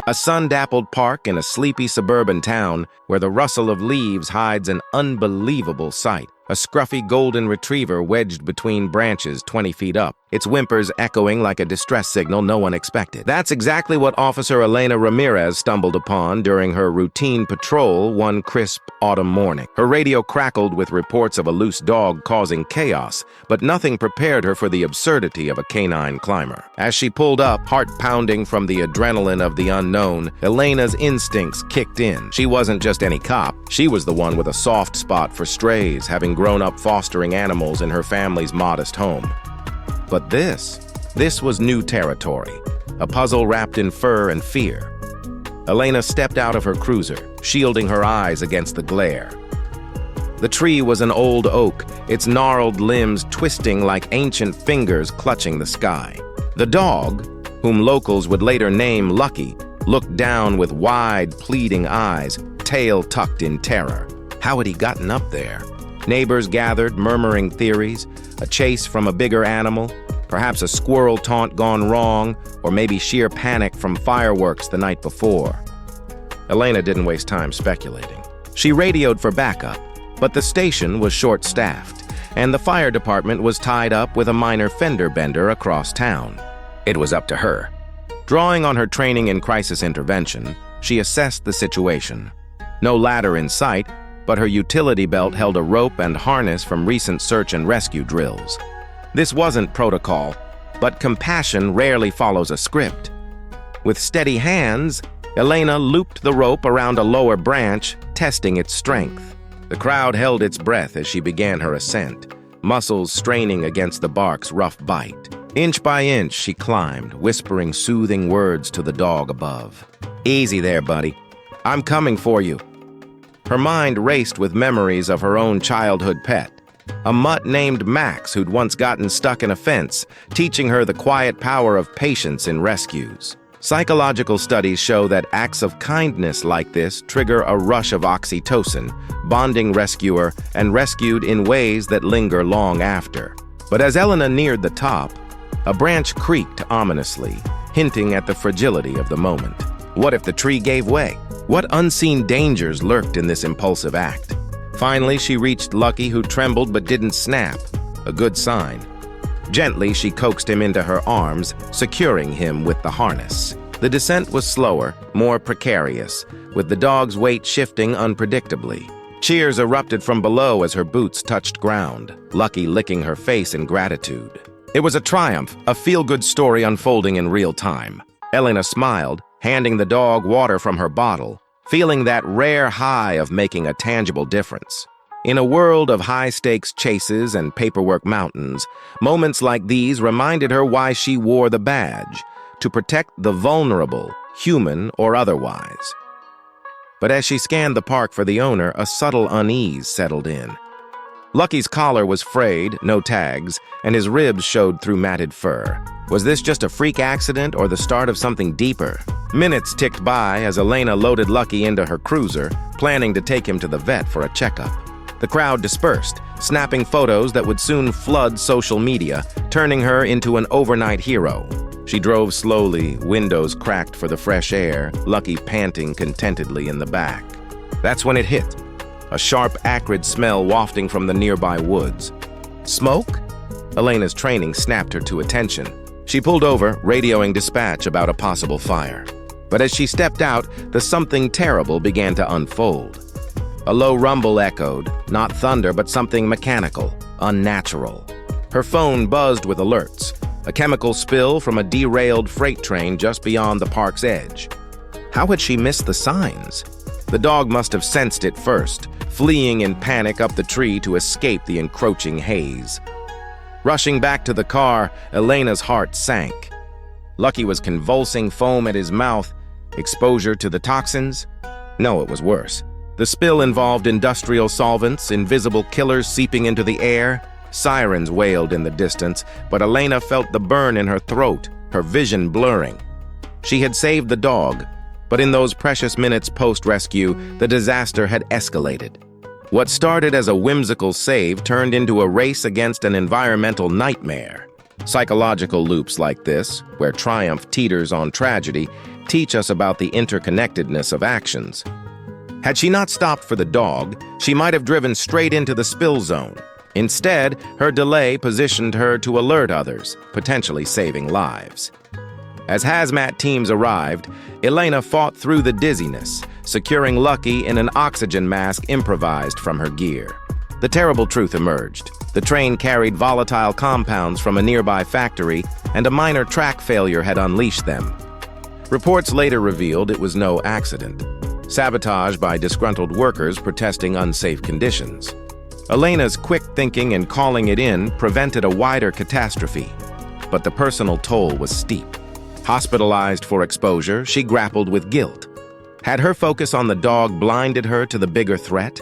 A sun-dappled park in a sleepy suburban town where the rustle of leaves hides an unbelievable sight. A scruffy golden retriever wedged between branches 20 feet up, its whimpers echoing like a distress signal no one expected. That's exactly what Officer Elena Ramirez stumbled upon during her routine patrol one crisp autumn morning. Her radio crackled with reports of a loose dog causing chaos, but nothing prepared her for the absurdity of a canine climber. As she pulled up, heart pounding from the adrenaline of the unknown, Elena's instincts kicked in. She wasn't just any cop. She was the one with a soft spot for strays, having grown up fostering animals in her family's modest home. But this was new territory, a puzzle wrapped in fur and fear. Elena stepped out of her cruiser, shielding her eyes against the glare. The tree was an old oak, its gnarled limbs twisting like ancient fingers clutching the sky. The dog, whom locals would later name Lucky, looked down with wide, pleading eyes, tail tucked in terror. How had he gotten up there? Neighbors gathered, murmuring theories, a chase from a bigger animal, perhaps a squirrel taunt gone wrong, or maybe sheer panic from fireworks the night before. Elena didn't waste time speculating. She radioed for backup, but the station was short-staffed, and the fire department was tied up with a minor fender bender across town. It was up to her. Drawing on her training in crisis intervention, she assessed the situation. No ladder in sight, but her utility belt held a rope and harness from recent search and rescue drills. This wasn't protocol, but compassion rarely follows a script. With steady hands, Elena looped the rope around a lower branch, testing its strength. The crowd held its breath as she began her ascent, muscles straining against the bark's rough bite. Inch by inch, she climbed, whispering soothing words to the dog above. "Easy there, buddy. I'm coming for you." Her mind raced with memories of her own childhood pet, a mutt named Max who'd once gotten stuck in a fence, teaching her the quiet power of patience in rescues. Psychological studies show that acts of kindness like this trigger a rush of oxytocin, bonding rescuer and rescued in ways that linger long after. But as Elena neared the top, a branch creaked ominously, hinting at the fragility of the moment. What if the tree gave way? What unseen dangers lurked in this impulsive act? Finally, she reached Lucky, who trembled but didn't snap, a good sign. Gently, she coaxed him into her arms, securing him with the harness. The descent was slower, more precarious, with the dog's weight shifting unpredictably. Cheers erupted from below as her boots touched ground, Lucky licking her face in gratitude. It was a triumph, a feel-good story unfolding in real time. Elena smiled, handing the dog water from her bottle, feeling that rare high of making a tangible difference. In a world of high-stakes chases and paperwork mountains, moments like these reminded her why she wore the badge, to protect the vulnerable, human or otherwise. But as she scanned the park for the owner, a subtle unease settled in. Lucky's collar was frayed, no tags, and his ribs showed through matted fur. Was this just a freak accident or the start of something deeper? Minutes ticked by as Elena loaded Lucky into her cruiser, planning to take him to the vet for a checkup. The crowd dispersed, snapping photos that would soon flood social media, turning her into an overnight hero. She drove slowly, windows cracked for the fresh air, Lucky panting contentedly in the back. That's when it hit. A sharp, acrid smell wafting from the nearby woods. Smoke? Elena's training snapped her to attention. She pulled over, radioing dispatch about a possible fire. But as she stepped out, the something terrible began to unfold. A low rumble echoed, not thunder but something mechanical, unnatural. Her phone buzzed with alerts, a chemical spill from a derailed freight train just beyond the park's edge. How had she missed the signs? The dog must have sensed it first, fleeing in panic up the tree to escape the encroaching haze. Rushing back to the car, Elena's heart sank. Lucky was convulsing, foam at his mouth. Exposure to the toxins? No, it was worse. The spill involved industrial solvents, invisible killers seeping into the air. Sirens wailed in the distance, but Elena felt the burn in her throat, her vision blurring. She had saved the dog, but in those precious minutes post-rescue, the disaster had escalated. What started as a whimsical save turned into a race against an environmental nightmare. Psychological loops like this, where triumph teeters on tragedy, teach us about the interconnectedness of actions. Had she not stopped for the dog, she might have driven straight into the spill zone. Instead, her delay positioned her to alert others, potentially saving lives. As hazmat teams arrived, Elena fought through the dizziness, securing Lucky in an oxygen mask improvised from her gear. The terrible truth emerged. The train carried volatile compounds from a nearby factory, and a minor track failure had unleashed them. Reports later revealed it was no accident. Sabotage by disgruntled workers protesting unsafe conditions. Elena's quick thinking and calling it in prevented a wider catastrophe, but the personal toll was steep. Hospitalized for exposure, she grappled with guilt. Had her focus on the dog blinded her to the bigger threat?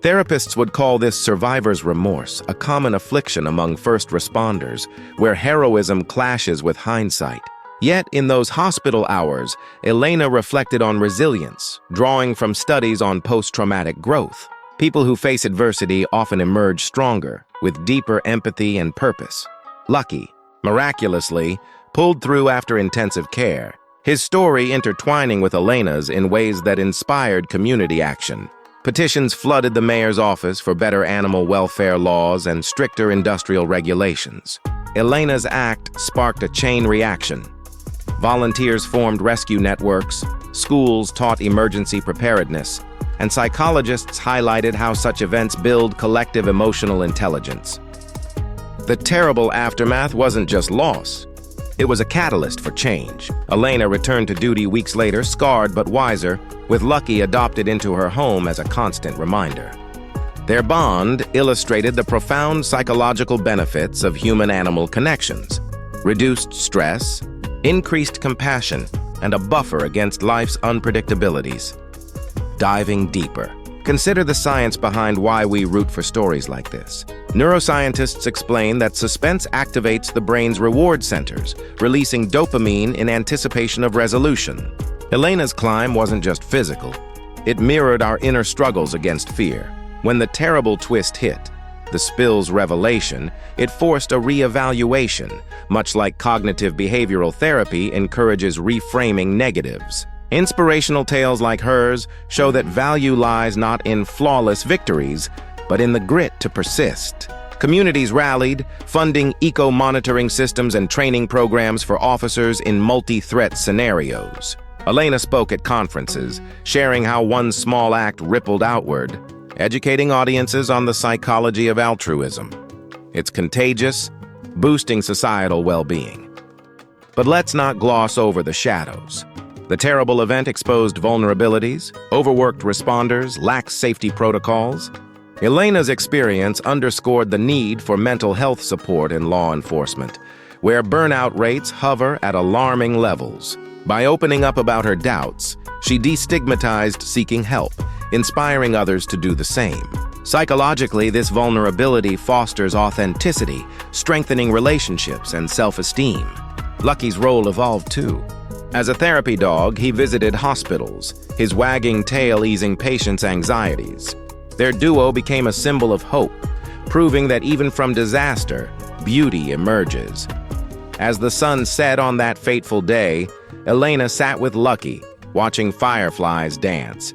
Therapists would call this survivor's remorse, a common affliction among first responders, where heroism clashes with hindsight. Yet, in those hospital hours, Elena reflected on resilience, drawing from studies on post-traumatic growth. People who face adversity often emerge stronger, with deeper empathy and purpose. Lucky, miraculously, pulled through after intensive care, his story intertwining with Elena's in ways that inspired community action. Petitions flooded the mayor's office for better animal welfare laws and stricter industrial regulations. Elena's act sparked a chain reaction. Volunteers formed rescue networks, schools taught emergency preparedness, and psychologists highlighted how such events build collective emotional intelligence. The terrible aftermath wasn't just loss. It was a catalyst for change. Elena returned to duty weeks later, scarred but wiser, with Lucky adopted into her home as a constant reminder. Their bond illustrated the profound psychological benefits of human-animal connections: reduced stress, increased compassion, and a buffer against life's unpredictabilities. Diving deeper, consider the science behind why we root for stories like this. Neuroscientists explain that suspense activates the brain's reward centers, releasing dopamine in anticipation of resolution. Elena's climb wasn't just physical. It mirrored our inner struggles against fear. When the terrible twist hit, the spill's revelation, it forced a reevaluation, much like cognitive behavioral therapy encourages reframing negatives. Inspirational tales like hers show that value lies not in flawless victories, but in the grit to persist. Communities rallied, funding eco-monitoring systems and training programs for officers in multi-threat scenarios. Elena spoke at conferences, sharing how one small act rippled outward, educating audiences on the psychology of altruism. It's contagious, boosting societal well-being. But let's not gloss over the shadows. The terrible event exposed vulnerabilities, overworked responders, lax safety protocols. Elena's experience underscored the need for mental health support in law enforcement, where burnout rates hover at alarming levels. By opening up about her doubts, she destigmatized seeking help, inspiring others to do the same. Psychologically, this vulnerability fosters authenticity, strengthening relationships and self-esteem. Lucky's role evolved too. As a therapy dog, he visited hospitals, his wagging tail easing patients' anxieties. Their duo became a symbol of hope, proving that even from disaster, beauty emerges. As the sun set on that fateful day, Elena sat with Lucky, watching fireflies dance.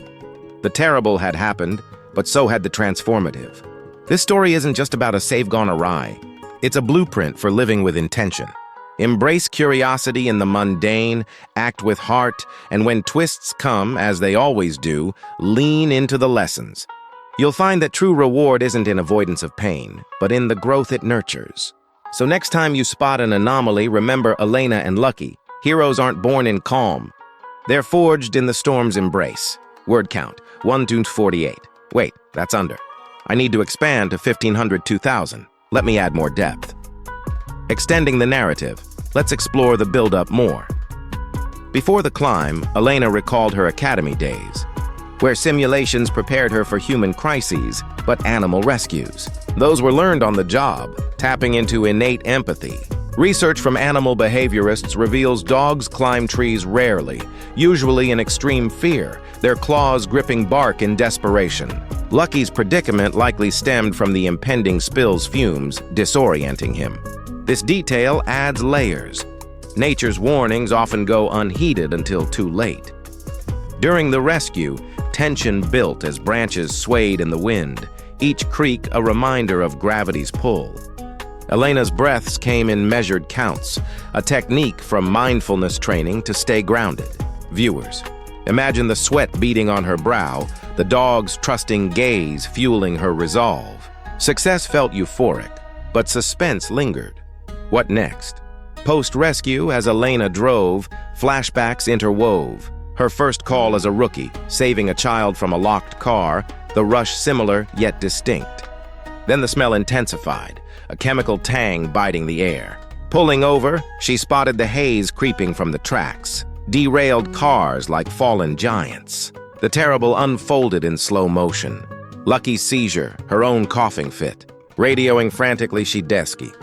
The terrible had happened, but so had the transformative. This story isn't just about a save gone awry. It's a blueprint for living with intention. Embrace curiosity in the mundane, act with heart, and when twists come, as they always do, lean into the lessons. You'll find that true reward isn't in avoidance of pain, but in the growth it nurtures. So next time you spot an anomaly, remember Elena and Lucky. Heroes aren't born in calm. They're forged in the storm's embrace. Word count, 1 to 48. Wait, that's under. I need to expand to 1,500, 2,000. Let me add more depth. Extending the narrative, let's explore the build-up more. Before the climb, Elena recalled her academy days, where simulations prepared her for human crises, but animal rescues. Those were learned on the job, tapping into innate empathy. Research from animal behaviorists reveals dogs climb trees rarely, usually in extreme fear, their claws gripping bark in desperation. Lucky's predicament likely stemmed from the impending spill's fumes, disorienting him. This detail adds layers. Nature's warnings often go unheeded until too late. During the rescue, tension built as branches swayed in the wind, each creak a reminder of gravity's pull. Elena's breaths came in measured counts, a technique from mindfulness training to stay grounded. Viewers, imagine the sweat beading on her brow, the dog's trusting gaze fueling her resolve. Success felt euphoric, but suspense lingered. What next? Post-rescue, as Elena drove, flashbacks interwove. Her first call as a rookie, saving a child from a locked car, the rush similar yet distinct. Then the smell intensified, a chemical tang biting the air. Pulling over, she spotted the haze creeping from the tracks, derailed cars like fallen giants. The terrible unfolded in slow motion. Lucky's seizure, her own coughing fit. Radioing frantically, she desky.